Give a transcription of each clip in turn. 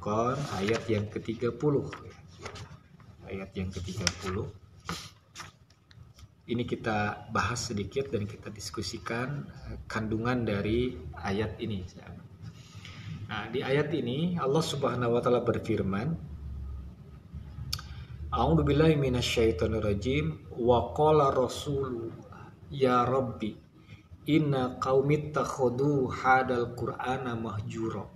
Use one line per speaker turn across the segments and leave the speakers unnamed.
Al-Furqan ayat yang ke-30. Ayat yang ke-30. Ini kita bahas sedikit dan kita diskusikan kandungan dari ayat ini. Nah, di ayat ini Allah Subhanahu wa taala berfirman, A'udzubillahi minasyaitonirrajim wa qala rasulu ya rabbi inna qaumi takhudhu hadal qur'ana mahjura.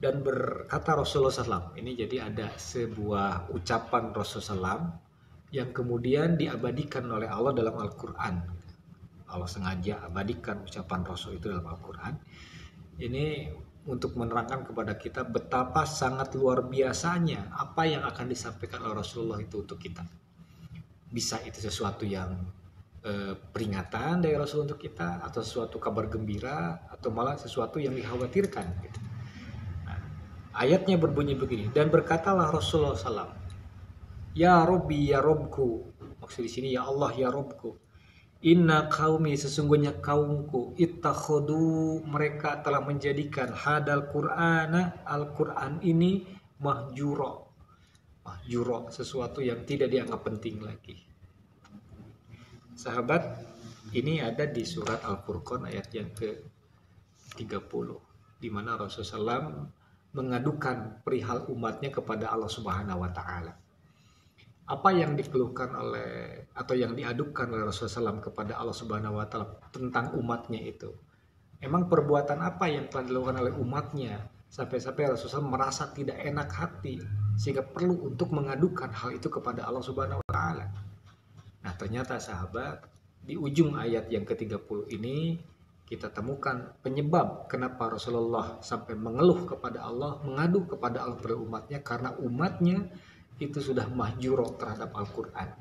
Dan berkata Rasulullah SAW, ini jadi ada sebuah ucapan Rasulullah SAW yang kemudian diabadikan oleh Allah dalam Al-Quran. Allah sengaja abadikan ucapan Rasul itu dalam Al-Quran. Ini untuk menerangkan kepada kita betapa sangat luar biasanya apa yang akan disampaikan oleh Rasulullah itu untuk kita. Bisa itu sesuatu yang peringatan dari Rasul untuk kita, atau sesuatu kabar gembira, atau malah sesuatu yang dikhawatirkan gitu. Nah, ayatnya berbunyi begini, dan berkatalah Rasulullah SAW, ya Rabbi ya Robku, maksud di sini ya Allah ya Robku, inna qaumi sesungguhnya kaumku, ittakhudu mereka telah menjadikan hadal Qur'ana Al-Quran ini mahjura, sesuatu yang tidak dianggap penting lagi. Sahabat, ini ada di surat Al-Furqan ayat yang ke-30, di mana Rasulullah SAW mengadukan perihal umatnya kepada Allah Subhanahu wa taala. Apa yang dikeluhkan oleh atau yang diadukan oleh Rasulullah SAW kepada Allah Subhanahu wa taala tentang umatnya itu? Emang perbuatan apa yang telah dilakukan oleh umatnya sampai-sampai Rasulullah merasa tidak enak hati sehingga perlu untuk mengadukan hal itu kepada Allah Subhanahu wa taala? Nah, ternyata sahabat, di ujung ayat yang ke-30 ini kita temukan penyebab kenapa Rasulullah sampai mengeluh kepada Allah, mengadu kepada Allah pada umatnya, karena umatnya itu sudah mahjuro terhadap Al-Quran.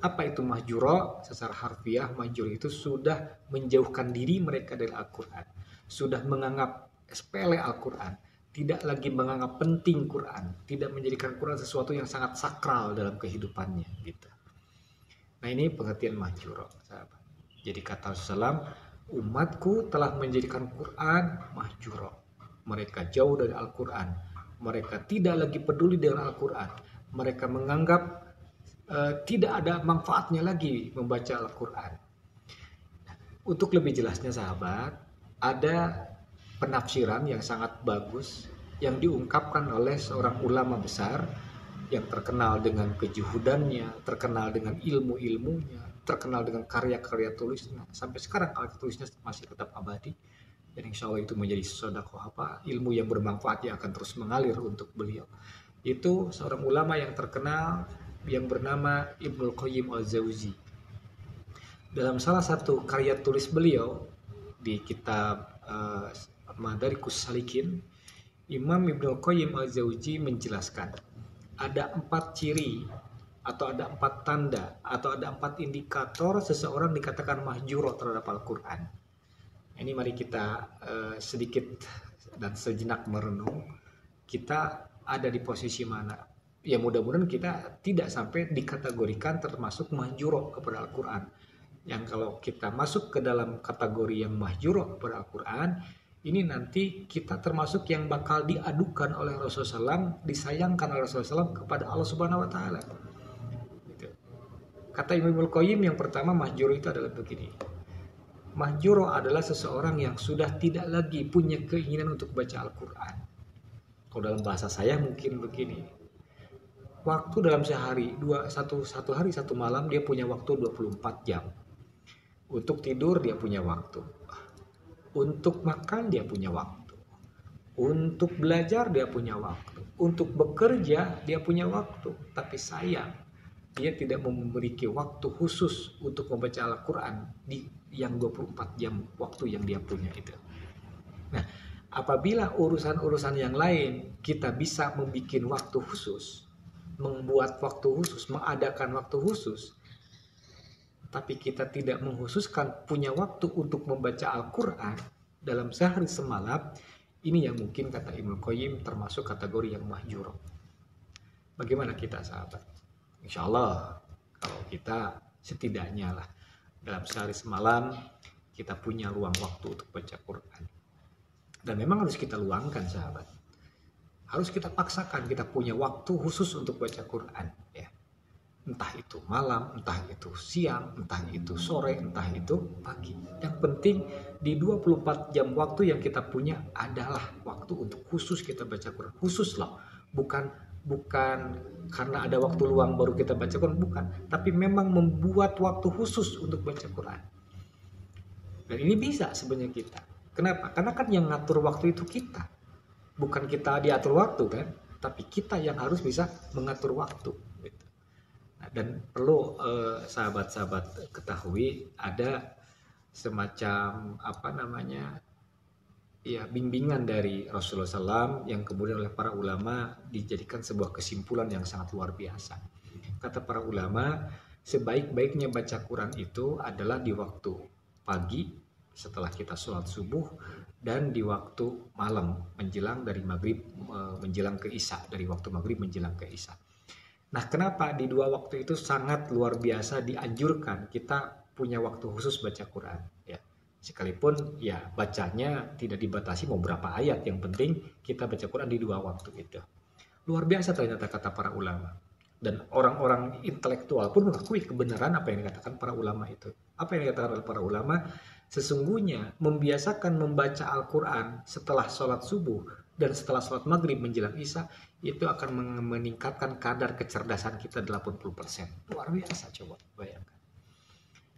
Apa itu mahjuro? Secara harfiah, mahjuro itu sudah menjauhkan diri mereka dari Al-Quran, sudah menganggap sepele Al-Quran, tidak lagi menganggap penting Quran, tidak menjadikan Quran sesuatu yang sangat sakral dalam kehidupannya gitu. Nah, ini pengertian mahjuro, sahabat. Jadi kata Rasulullah, umatku telah menjadikan Quran mahjuro. Mereka jauh dari Al-Quran. Mereka tidak lagi peduli dengan Al-Quran. Mereka menganggap tidak ada manfaatnya lagi membaca Al-Quran. Untuk lebih jelasnya sahabat, ada penafsiran yang sangat bagus yang diungkapkan oleh seorang ulama besar yang terkenal dengan kejuhudannya, terkenal dengan ilmu-ilmunya, terkenal dengan karya-karya tulisnya. Sampai sekarang karya tulisnya masih tetap abadi. Dan insya Allah itu menjadi sedekah ilmu yang bermanfaat yang akan terus mengalir untuk beliau. Itu seorang ulama yang terkenal yang bernama Ibnul Qayyim al-Jauzi. Dalam salah satu karya tulis beliau di kitab Madarikus Salikin, Imam Ibnul Qayyim al-Jauzi menjelaskan ada 4 ciri atau ada 4 tanda atau ada 4 indikator seseorang dikatakan mahjuro terhadap Al-Quran. Ini mari kita sedikit dan sejenak merenung, kita ada di posisi mana. Ya mudah-mudahan kita tidak sampai dikategorikan termasuk mahjuro kepada Al-Quran. Yang kalau kita masuk ke dalam kategori yang mahjuro kepada Al-Quran, ini nanti kita termasuk yang bakal diadukan oleh Rasulullah SAW, disayangkan oleh Rasulullah SAW kepada Allah Subhanahu wa taala. Kata Imam Ibnul Qayyim, yang pertama mahjuro itu adalah begini. Mahjuro adalah seseorang yang sudah tidak lagi punya keinginan untuk baca Al-Quran. Kalau dalam bahasa saya mungkin begini. Waktu dalam sehari, satu hari satu malam dia punya waktu 24 jam. Untuk tidur dia punya waktu. Untuk makan dia punya waktu. Untuk belajar dia punya waktu. Untuk bekerja dia punya waktu. Tapi sayang, dia tidak memiliki waktu khusus untuk membaca Al-Quran di yang 24 jam waktu yang dia punya itu. Nah, apabila urusan-urusan yang lain kita bisa membuat waktu khusus, membuat waktu khusus, mengadakan waktu khusus, tapi kita tidak mengkhususkan punya waktu untuk membaca Al-Quran dalam sehari semalam, ini yang mungkin kata Ibnu Qayyim termasuk kategori yang mahjuro. Bagaimana kita sahabat? Insya Allah kalau kita setidaknya lah dalam sehari semalam kita punya ruang waktu untuk baca Quran. Dan memang harus kita luangkan, sahabat. Harus kita paksakan, kita punya waktu khusus untuk baca Quran, ya. Entah itu malam, entah itu siang, entah itu sore, entah itu pagi. Yang penting di 24 jam waktu yang kita punya adalah waktu untuk khusus kita baca Quran. Khusus loh, bukan karena ada waktu luang baru kita baca Quran, bukan. Tapi memang membuat waktu khusus untuk baca Quran. Dan ini bisa sebenarnya kita. Kenapa? Karena kan yang ngatur waktu itu kita. Bukan kita diatur waktu kan, tapi kita yang harus bisa mengatur waktu. Gitu. Nah, dan perlu sahabat-sahabat ketahui ada semacam ya bimbingan dari Rasulullah SAW yang kemudian oleh para ulama dijadikan sebuah kesimpulan yang sangat luar biasa. Kata para ulama, sebaik-baiknya baca Quran itu adalah di waktu pagi setelah kita sholat subuh dan di waktu malam menjelang dari maghrib menjelang ke isya, dari waktu maghrib menjelang ke isya. Nah, kenapa di dua waktu itu sangat luar biasa dianjurkan kita punya waktu khusus baca Quran, ya. Sekalipun ya bacanya tidak dibatasi mau berapa ayat, yang penting kita baca Quran di dua waktu itu. Luar biasa ternyata kata para ulama. Dan orang-orang intelektual pun mengakui kebenaran apa yang dikatakan para ulama itu. Apa yang dikatakan oleh para ulama? Sesungguhnya membiasakan membaca Al-Quran setelah sholat subuh dan setelah sholat maghrib menjelang isya itu akan meningkatkan kadar kecerdasan kita 80%. Luar biasa, coba bayangkan.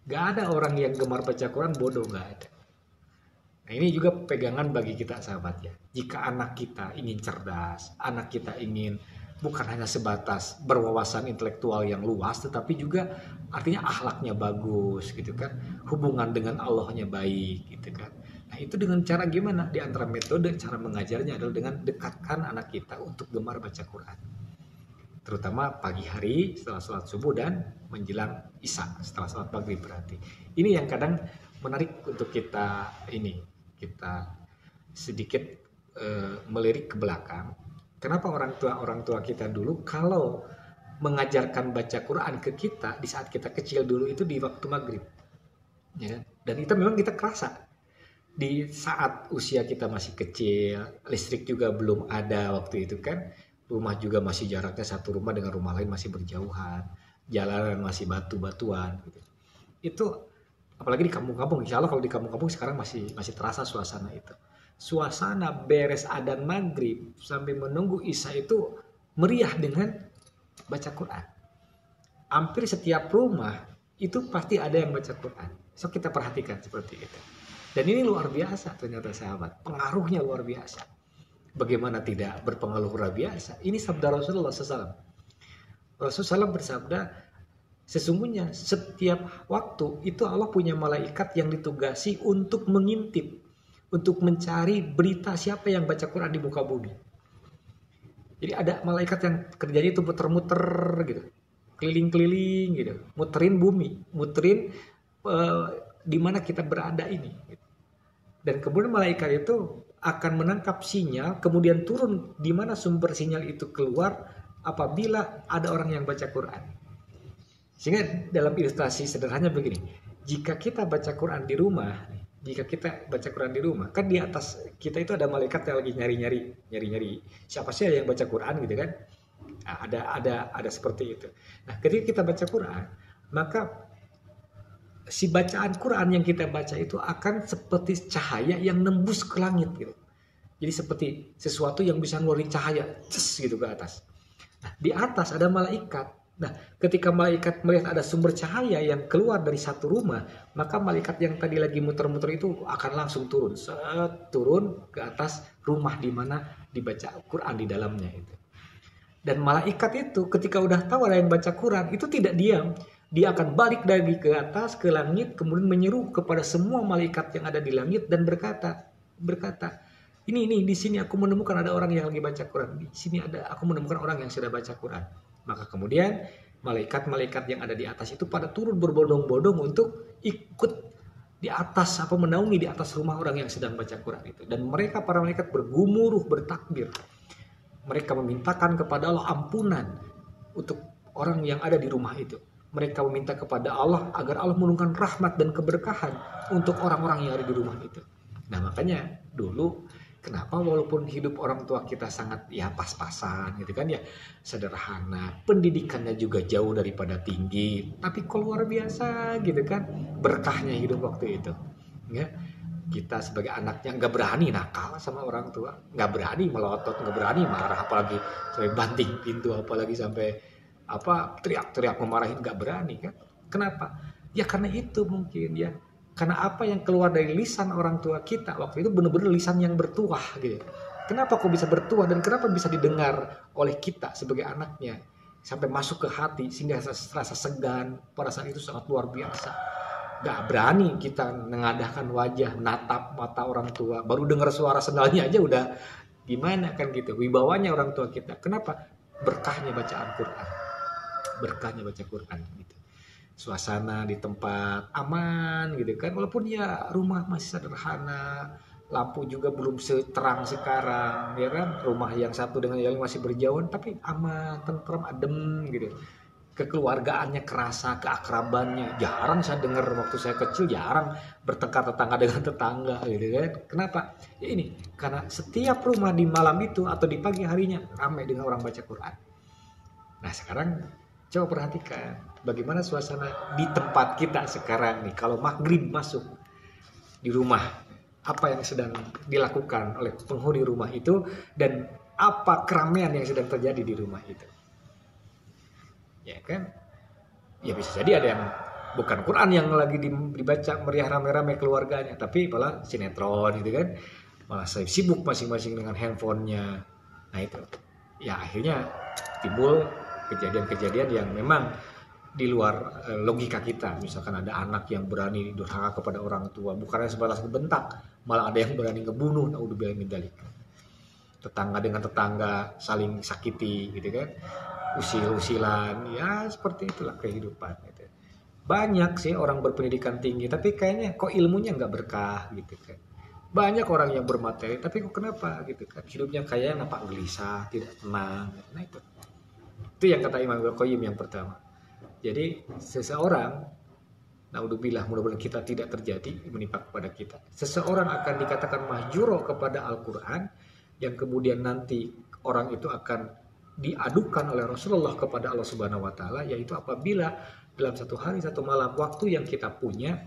Gak ada orang yang gemar baca Quran bodoh, gak ada. Nah, ini juga pegangan bagi kita, sahabat, ya. Jika anak kita ingin cerdas, anak kita ingin bukan hanya sebatas berwawasan intelektual yang luas, tetapi juga artinya akhlaknya bagus, gitu kan, hubungan dengan Allahnya baik, gitu kan. Nah, itu dengan cara gimana? Di antara metode cara mengajarnya adalah dengan dekatkan anak kita untuk gemar baca Quran, terutama pagi hari setelah sholat subuh dan menjelang isya setelah sholat maghrib. Berarti ini yang kadang menarik untuk kita sedikit melirik ke belakang. Kenapa orang tua kita dulu kalau mengajarkan baca Quran ke kita di saat kita kecil dulu itu di waktu maghrib, ya. Dan itu memang kita kerasa di saat usia kita masih kecil, listrik juga belum ada waktu itu kan, rumah juga masih jaraknya satu rumah dengan rumah lain masih berjauhan, jalanan masih batu-batuan, gitu. Itu apalagi di kampung-kampung. Insya Allah kalau di kampung-kampung sekarang masih terasa suasana itu. Suasana beres adzan maghrib sampai menunggu isya itu meriah dengan baca Quran. Hampir setiap rumah itu pasti ada yang baca Quran. So kita perhatikan seperti itu. Dan ini luar biasa ternyata, sahabat. Pengaruhnya luar biasa. Bagaimana tidak berpengaruh luar biasa? Ini sabda Rasulullah SAW. Rasulullah SAW bersabda, sesungguhnya setiap waktu itu Allah punya malaikat yang ditugasi untuk mengintip, untuk mencari berita siapa yang baca Quran di muka bumi. Jadi ada malaikat yang kerjanya itu muter-muter gitu, keliling-keliling gitu, muterin bumi, muterin di mana kita berada ini. Dan kemudian malaikat itu akan menangkap sinyal, kemudian turun di mana sumber sinyal itu keluar apabila ada orang yang baca Quran. Sehingga dalam ilustrasi sederhana begini, jika kita baca Quran di rumah, kan di atas kita itu ada malaikat yang lagi nyari siapa sih yang baca Quran gitu kan. Nah, ada seperti itu. Nah, ketika kita baca Quran, maka si bacaan Quran yang kita baca itu akan seperti cahaya yang nembus ke langit gitu. Jadi seperti sesuatu yang bisa ngeluarin cahaya gitu ke atas. Nah, di atas ada malaikat. Nah, ketika malaikat melihat ada sumber cahaya yang keluar dari satu rumah, maka malaikat yang tadi lagi muter-muter itu akan langsung turun ke atas rumah di mana dibaca Quran di dalamnya itu. Dan malaikat itu ketika udah tahu ada yang baca Quran itu tidak diam, dia akan balik lagi ke atas ke langit, kemudian menyeru kepada semua malaikat yang ada di langit dan berkata, ini di sini aku menemukan ada orang yang lagi baca Quran, di sini aku menemukan orang yang sudah baca Quran. Maka kemudian malaikat-malaikat yang ada di atas itu pada turun berbondong-bondong untuk ikut di atas menaungi di atas rumah orang yang sedang baca Quran itu. Dan mereka para malaikat bergumuruh bertakbir. Mereka memintakan kepada Allah ampunan untuk orang yang ada di rumah itu. Mereka meminta kepada Allah agar Allah menurunkan rahmat dan keberkahan untuk orang-orang yang ada di rumah itu. Nah, makanya dulu Kenapa? Walaupun hidup orang tua kita sangat ya pas-pasan gitu kan ya, sederhana, pendidikannya juga jauh daripada tinggi, tapi kok luar biasa gitu kan berkahnya hidup waktu itu. Ya, kita sebagai anaknya nggak berani nakal sama orang tua, nggak berani melotot, nggak berani marah, apalagi sampai banting pintu, apalagi sampai apa teriak-teriak memarahin, nggak berani kan? Kenapa? Ya karena itu mungkin ya. Karena apa yang keluar dari lisan orang tua kita waktu itu benar-benar lisan yang bertuah gitu. Kenapa kok bisa bertuah dan kenapa bisa didengar oleh kita sebagai anaknya sampai masuk ke hati sehingga rasa segan pada saat itu sangat luar biasa. Gak berani kita mengadahkan wajah, menatap mata orang tua. Baru dengar suara sendalnya aja udah gimana kan gitu. Wibawanya orang tua kita. Kenapa? Berkahnya bacaan Quran. Berkahnya baca Quran gitu. Suasana di tempat aman gitu kan, walaupun ya rumah masih sederhana, lampu juga belum seterang sekarang ya kan, rumah yang satu dengan yang lain masih berjauhan tapi aman, tentram, adem gitu, kekeluargaannya kerasa, keakrabannya. Jarang saya dengar waktu saya kecil, jarang bertengkar tetangga dengan tetangga gitu kan. Kenapa? Ya ini karena setiap rumah di malam itu atau di pagi harinya ramai dengan orang baca Quran. Nah sekarang coba perhatikan bagaimana suasana di tempat kita sekarang nih. Kalau maghrib masuk di rumah, apa yang sedang dilakukan oleh penghuni rumah itu dan apa keramaian yang sedang terjadi di rumah itu. Ya kan? Ya bisa jadi ada yang bukan Quran yang lagi dibaca meriah rame-rame keluarganya, tapi malah sinetron gitu kan. Malah sibuk masing-masing dengan handphonenya. Nah itu. Ya akhirnya timbul kejadian-kejadian yang memang di luar logika kita. Misalkan ada anak yang berani durhaka kepada orang tua, bukannya sebalas bentak, malah ada yang berani ngebunuh. Naudzubillah min dzalik. Tetangga dengan tetangga saling sakiti gitu kan, usil-usilan, ya seperti itulah kehidupan gitu. Banyak sih orang berpendidikan tinggi tapi kayaknya kok ilmunya nggak berkah gitu kan. Banyak orang yang bermateri tapi kok kenapa gitu kan, hidupnya kayak nampak gelisah, tidak tenang. Nah itu yang kata Imam Al-Qayyim yang pertama. Jadi seseorang, naudzubillah, mudah-mudahan kita tidak terjadi menimpa kepada kita. Seseorang akan dikatakan mahjuro kepada Al-Quran yang kemudian nanti orang itu akan diadukan oleh Rasulullah kepada Allah Subhanahu wa taala, yaitu apabila dalam satu hari satu malam waktu yang kita punya,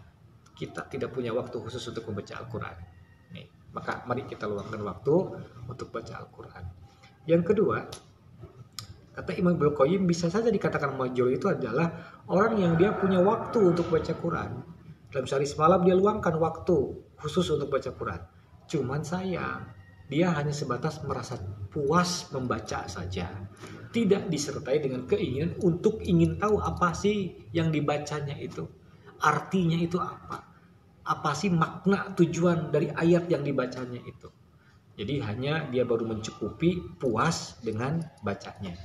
kita tidak punya waktu khusus untuk membaca Al-Quran. Nih, maka mari kita luangkan waktu untuk baca Al-Quran. Yang kedua, kata Imam Ibnu Qayyim, bisa saja dikatakan majul itu adalah orang yang dia punya waktu untuk baca Quran. Dalam sehari semalam dia luangkan waktu khusus untuk baca Quran. Cuman sayang, dia hanya sebatas merasa puas membaca saja. Tidak disertai dengan keinginan untuk ingin tahu apa sih yang dibacanya itu. Artinya itu apa? Apa sih makna tujuan dari ayat yang dibacanya itu. Jadi hanya dia baru mencukupi puas dengan bacanya.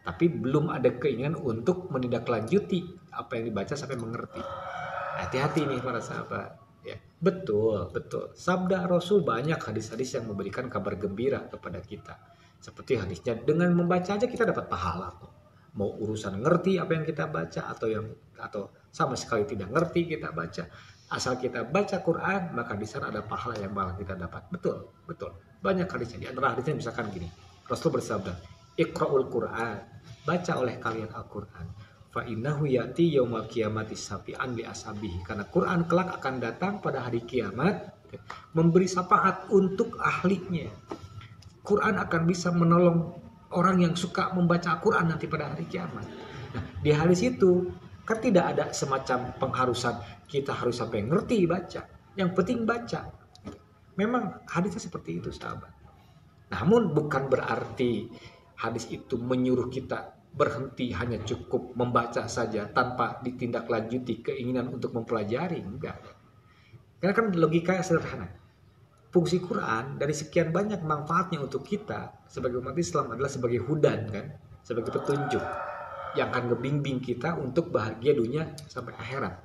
Tapi belum ada keinginan untuk menindaklanjuti apa yang dibaca sampai mengerti. Hati-hati nih para sahabat. Ya, betul. Sabda Rasul banyak hadis-hadis yang memberikan kabar gembira kepada kita. Seperti hadisnya, dengan membaca aja kita dapat pahala. Mau urusan ngerti apa yang kita baca atau sama sekali tidak ngerti kita baca. Asal kita baca Quran, maka di sana ada pahala yang bakal kita dapat. Betul. Banyak hadisnya. Di antara hadisnya misalkan gini. Rasul bersabda, Iqra'ul Quran, baca oleh kalian Al-Quran. Fa innahu yati yaumal qiyamati safi'an li ashabihi, karena Quran kelak akan datang pada hari kiamat memberi syafaat untuk ahlinya. Quran akan bisa menolong orang yang suka membaca Quran nanti pada hari kiamat. Nah, di hadis itu kan tidak ada semacam pengharusan kita harus sampai ngerti baca. Yang penting baca. Memang hadisnya seperti itu, sahabat. Namun bukan berarti hadis itu menyuruh kita berhenti hanya cukup membaca saja tanpa ditindaklanjuti keinginan untuk mempelajari. Enggak. Karena kan logikanya sederhana. Fungsi Quran dari sekian banyak manfaatnya untuk kita sebagai umat Islam adalah sebagai hudan kan, sebagai petunjuk yang akan ngebimbing kita untuk bahagia dunia sampai akhirat.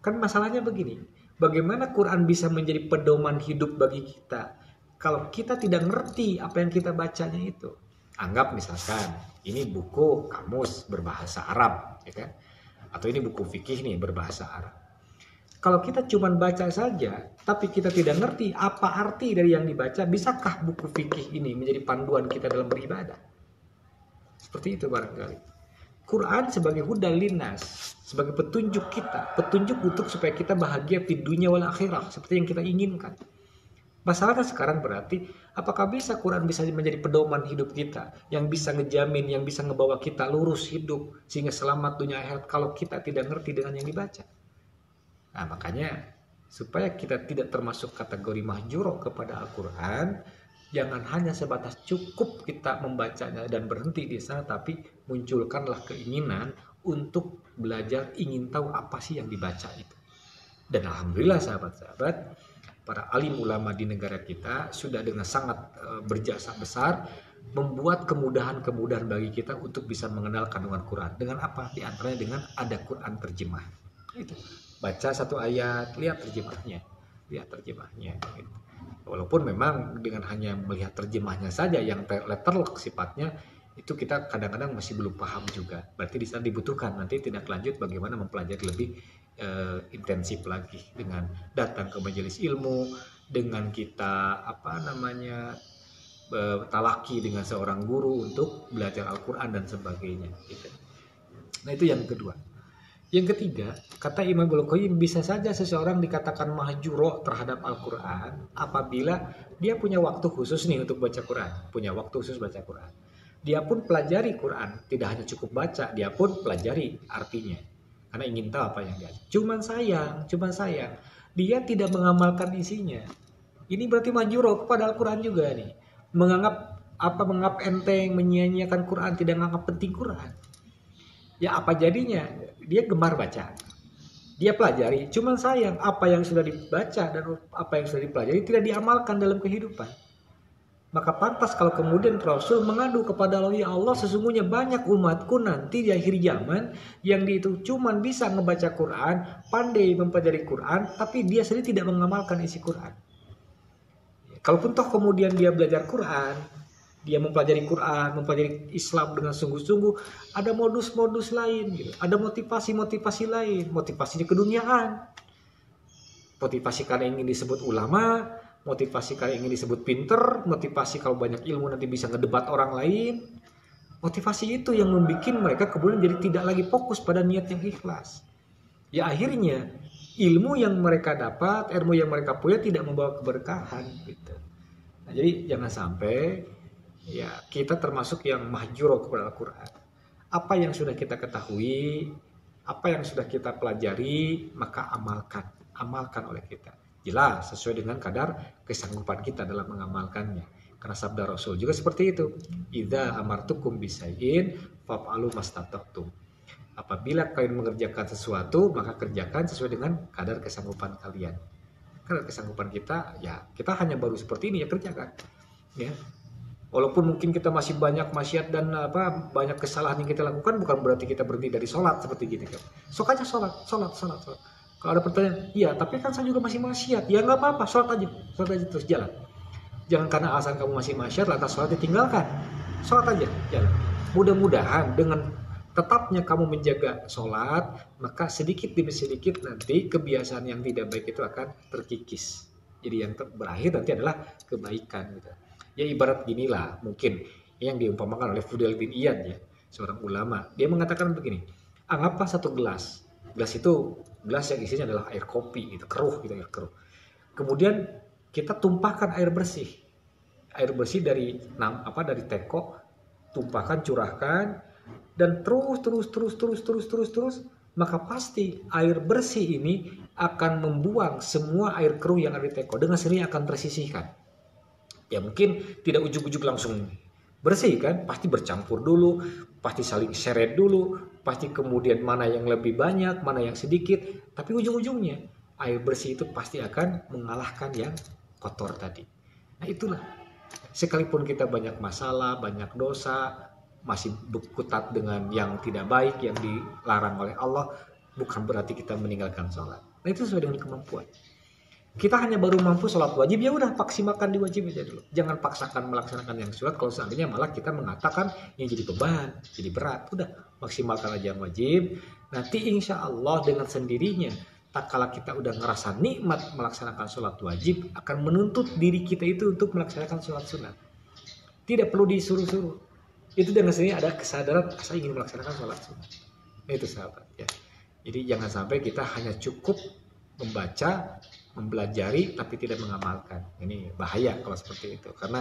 Kan masalahnya begini, bagaimana Quran bisa menjadi pedoman hidup bagi kita kalau kita tidak ngerti apa yang kita bacanya itu? Anggap misalkan ini buku kamus berbahasa Arab, ya kan? Atau ini buku fikih nih berbahasa Arab. Kalau kita cuma baca saja, tapi kita tidak ngerti apa arti dari yang dibaca, bisakah buku fikih ini menjadi panduan kita dalam beribadah? Seperti itu barangkali. Quran sebagai hudal linnas, sebagai petunjuk kita, petunjuk untuk supaya kita bahagia di dunia wal akhirah, seperti yang kita inginkan. Masalahnya sekarang berarti, apakah bisa Quran bisa menjadi pedoman hidup kita, yang bisa ngejamin, yang bisa ngebawa kita lurus hidup, sehingga selamat dunia akhirat kalau kita tidak ngerti dengan yang dibaca? Nah makanya, supaya kita tidak termasuk kategori mahjuro kepada Al-Quran, jangan hanya sebatas cukup kita membacanya dan berhenti di sana, tapi munculkanlah keinginan untuk belajar, ingin tahu apa sih yang dibaca itu. Dan alhamdulillah sahabat-sahabat, para alim ulama di negara kita sudah dengan sangat berjasa besar membuat kemudahan-kemudahan bagi kita untuk bisa mengenal kandungan Quran. Dengan apa? Di antaranya dengan ada Quran terjemah. Itu. Baca satu ayat, lihat terjemahnya. Gitu. Walaupun memang dengan hanya melihat terjemahnya saja yang letterlock sifatnya, itu kita kadang-kadang masih belum paham juga. Berarti di sana dibutuhkan nanti tindak lanjut bagaimana mempelajari lebih intensif lagi dengan datang ke majelis ilmu, dengan kita talaki dengan seorang guru untuk belajar Al-Quran dan sebagainya gitu. Nah itu yang kedua. Yang ketiga, kata Imam Al-Qayyim, bisa saja seseorang dikatakan mahjuro terhadap Al-Quran apabila dia punya waktu khusus nih untuk baca Quran, punya waktu khusus baca Quran. Dia pun pelajari Quran, tidak hanya cukup baca, dia pun pelajari artinya. Karena ingin tahu apa yang dia. Cuman sayang, dia tidak mengamalkan isinya. Ini berarti mahjuro kepada Al-Quran juga nih. Menganggap enteng, menyia-nyiakan Quran, tidak menganggap penting Quran. Ya apa jadinya? Dia gemar baca. Dia pelajari, cuman sayang apa yang sudah dibaca dan apa yang sudah dipelajari tidak diamalkan dalam kehidupan. Maka pantas kalau kemudian Rasul mengadu kepada Allah, ya Allah sesungguhnya banyak umatku nanti di akhir zaman yang itu cuman bisa ngebaca Quran, pandai mempelajari Quran, tapi dia sendiri tidak mengamalkan isi Quran. Kalaupun toh kemudian dia belajar Quran, dia mempelajari Quran, mempelajari Islam dengan sungguh-sungguh, ada modus-modus lain, gitu. Ada motivasi-motivasi lain, motivasinya keduniaan, motivasi karena ingin disebut ulama, motivasi kalau ingin disebut pinter, motivasi kalau banyak ilmu nanti bisa ngedebat orang lain. Motivasi itu yang membuat mereka kemudian jadi tidak lagi fokus pada niat yang ikhlas. Ya akhirnya ilmu yang mereka dapat, ilmu yang mereka punya tidak membawa keberkahan gitu. Nah, jadi jangan sampai ya kita termasuk yang mahjuro kepada Al-Quran. Apa yang sudah kita ketahui, apa yang sudah kita pelajari, maka amalkan oleh kita. Jelas sesuai dengan kadar kesanggupan kita dalam mengamalkannya. Karena sabda Rasul juga seperti itu. Idza amartukum bisai'in faf'alu mastata'tum. Apabila kalian mengerjakan sesuatu, maka kerjakan sesuai dengan kadar kesanggupan kalian. Kadar kesanggupan kita, ya kita hanya baru seperti ini ya kerjakan. Ya. Walaupun mungkin kita masih banyak maksiat dan banyak kesalahan yang kita lakukan, bukan berarti kita berhenti dari sholat seperti gitu kan. Sok aja sholat. Kalau ada pertanyaan, iya tapi kan saya juga masih maksiat. Ya nggak apa-apa, sholat aja terus jalan. Jangan karena alasan kamu masih maksiat lantas sholat ditinggalkan. Sholat aja, jalan. Mudah-mudahan dengan tetapnya kamu menjaga sholat, maka sedikit demi sedikit nanti kebiasaan yang tidak baik itu akan terkikis. Jadi yang berakhir nanti adalah kebaikan gitu. Ya ibarat ginilah mungkin yang diumpamakan oleh Fudail bin Iyad ya, seorang ulama. Dia mengatakan begini, anggaplah satu gelas. Gelas yang isinya adalah air kopi gitu, keruh. Kemudian kita tumpahkan air bersih dari teko, tumpahkan, curahkan, dan terus, maka pasti air bersih ini akan membuang semua air keruh yang ada di teko, dengan sendirinya akan tersisihkan. Ya mungkin tidak ujuk-ujuk langsung bersih kan, pasti bercampur dulu, pasti saling seret dulu, pasti kemudian mana yang lebih banyak, mana yang sedikit, tapi ujung-ujungnya air bersih itu pasti akan mengalahkan yang kotor tadi. Nah itulah, sekalipun kita banyak masalah, banyak dosa, masih berkutat dengan yang tidak baik, yang dilarang oleh Allah, bukan berarti kita meninggalkan sholat. Nah itu sesuai dengan kemampuan. Kita hanya baru mampu sholat wajib, ya udah maksimalkan di wajib aja dulu. Jangan paksakan melaksanakan yang sholat, kalau seandainya malah kita mengatakan ini jadi beban, jadi berat. Udah maksimalkan aja yang wajib. Nanti insya Allah dengan sendirinya tak kala kita udah ngerasa nikmat melaksanakan sholat wajib, akan menuntut diri kita itu untuk melaksanakan sholat sunat. Tidak perlu disuruh-suruh. Itu dengan sendiri ada kesadaran saya ingin melaksanakan sholat sunat. Itu sahabat ya. Jadi jangan sampai kita hanya cukup membaca, mempelajari tapi tidak mengamalkan. Ini bahaya kalau seperti itu. Karena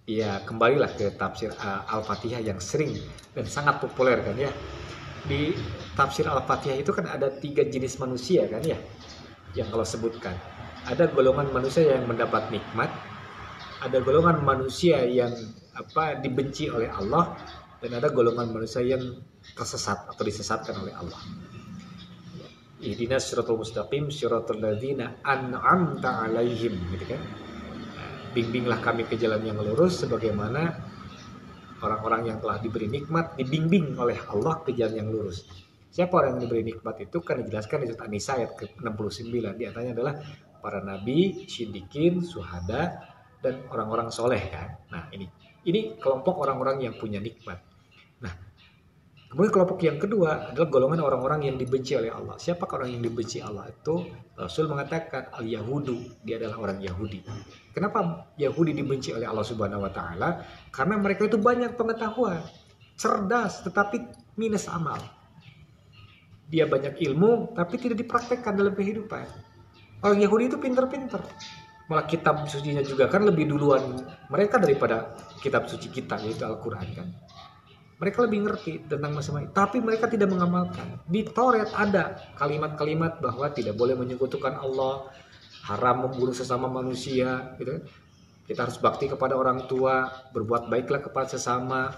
ya kembalilah ke tafsir Al-Fatihah yang sering dan sangat populer kan ya. Di tafsir Al-Fatihah itu kan ada 3 jenis manusia kan ya, yang kalau sebutkan. Ada golongan manusia yang mendapat nikmat, ada golongan manusia yang dibenci oleh Allah, dan ada golongan manusia yang tersesat atau disesatkan oleh Allah. Ihdinas siratal mustaqim siratal ladzina an'amta 'alaihim, gitu kan. Bimbinglah kami ke jalan yang lurus sebagaimana orang-orang yang telah diberi nikmat dibimbing oleh Allah ke jalan yang lurus. Siapa orang yang diberi nikmat itu kan dijelaskan di surat An-Nisa ayat ke-69. Di antaranya adalah para nabi, siddiqin, syuhada, dan orang-orang soleh kan. Nah ini kelompok orang-orang yang punya nikmat. Nah kemudian kelompok yang kedua adalah golongan orang-orang yang dibenci oleh Allah. Siapakah orang yang dibenci Allah itu? Rasul mengatakan al-Yahudu, dia adalah orang Yahudi. Kenapa Yahudi dibenci oleh Allah Subhanahu wa taala? Karena mereka itu banyak pengetahuan, cerdas tetapi minus amal. Dia banyak ilmu tapi tidak dipraktekkan dalam kehidupan. Orang Yahudi itu pintar-pintar. Malah kitab sucinya juga kan lebih duluan mereka daripada kitab suci kita, yaitu Al-Qur'an kan. Mereka lebih ngerti tentang masalah ini, tapi mereka tidak mengamalkan. Di Taurat ada kalimat-kalimat bahwa tidak boleh menyekutukan Allah, haram membunuh sesama manusia, gitu kan. Kita harus bakti kepada orang tua, berbuat baiklah kepada sesama.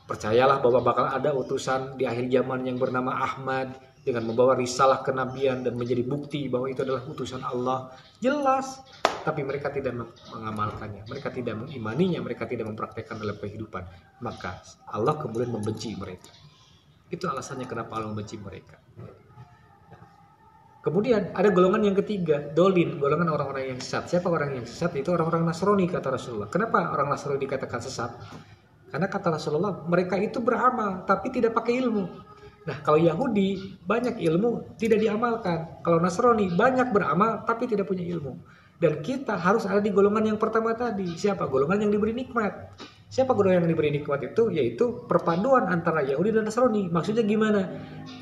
Percayalah bahwa bakal ada utusan di akhir zaman yang bernama Ahmad dengan membawa risalah kenabian dan menjadi bukti bahwa itu adalah utusan Allah. Jelas, tapi mereka tidak mengamalkannya, mereka tidak mengimaninya, mereka tidak mempraktekkan dalam kehidupan. Maka Allah kemudian membenci mereka. Itu alasannya kenapa Allah membenci mereka. Kemudian ada golongan yang ketiga, dolin, golongan orang-orang yang sesat. Siapa orang yang sesat? Itu orang-orang Nasrani, kata Rasulullah. Kenapa orang Nasrani dikatakan sesat? Karena kata Rasulullah, mereka itu beramal tapi tidak pakai ilmu. Nah, kalau Yahudi banyak ilmu tidak diamalkan. Kalau Nasrani banyak beramal tapi tidak punya ilmu. Dan kita harus ada di golongan yang pertama tadi. Siapa? Golongan yang diberi nikmat. Siapa golongan yang diberi nikmat itu? Yaitu perpaduan antara Yahudi dan Nasrani. Maksudnya gimana?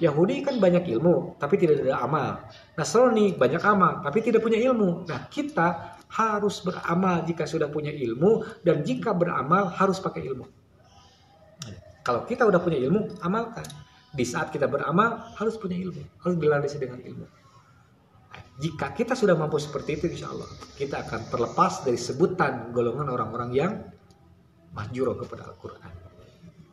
Yahudi kan banyak ilmu tapi tidak ada amal. Nasrani banyak amal tapi tidak punya ilmu. Nah, kita harus beramal jika sudah punya ilmu, dan jika beramal harus pakai ilmu. Kalau kita udah punya ilmu, amalkan. Di saat kita beramal harus punya ilmu, harus berlandasi dengan ilmu. Jika kita sudah mampu seperti itu, insya Allah kita akan terlepas dari sebutan golongan orang-orang yang mahjuro kepada Al-Quran.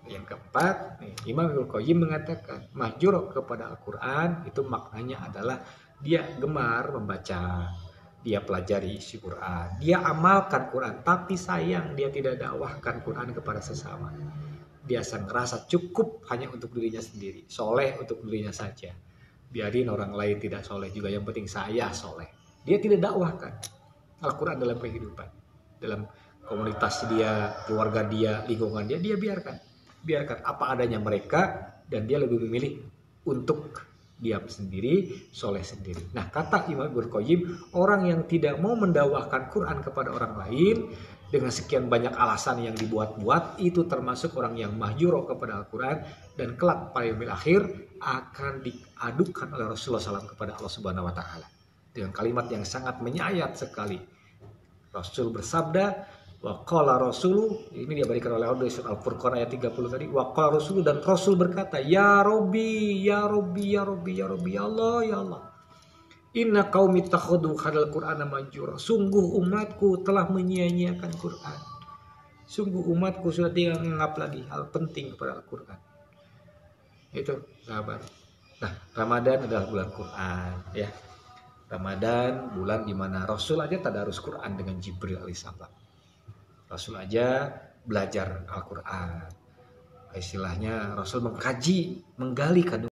Yang keempat, Imam Ibnu Qayyim mengatakan mahjuro kepada Al-Quran itu maknanya adalah dia gemar membaca, dia pelajari isi Quran, dia amalkan Quran, tapi sayang dia tidak dakwahkan Quran kepada sesama. Dia ngerasa cukup hanya untuk dirinya sendiri, soleh untuk dirinya saja. Biarin orang lain tidak soleh juga, yang penting saya soleh. Dia tidak dakwahkan Al-Quran dalam kehidupan, dalam komunitas dia, keluarga dia, lingkungan dia, dia biarkan apa adanya mereka, dan dia lebih memilih untuk diam sendiri, soleh sendiri. Nah, kata Imam Ibnu Qayyim, orang yang tidak mau mendakwahkan Quran kepada orang lain dengan sekian banyak alasan yang dibuat-buat, itu termasuk orang yang mahjuro kepada Al-Quran, dan kelak pada yaumil akhir akan diadukan oleh Rasulullah SAW kepada Allah Subhanahu wa taala dengan kalimat yang sangat menyayat sekali. Rasul bersabda, wa qala rasulu, ini diberikan oleh Allah surat Al-Furqan ayat 30 tadi, wa qala rasulu, dan Rasul berkata, ya Rabbi, ya Rabbi, ya Rabbi, ya Rabbi, ya Allah, ya Allah, inna qaumi takhadu hadal Qur'ana majura, sungguh umatku telah menyia-nyiakan Quran, sungguh umatku sudah tidak menganggap lagi hal penting kepada Al-Quran. Itu sahabat. Nah, Ramadan adalah bulan Quran ya. Ramadan bulan dimana Rasul aja tadarus Quran dengan Jibril alaihissalam. Rasul aja belajar Al-Quran. Istilahnya Rasul mengkaji, menggali kandungan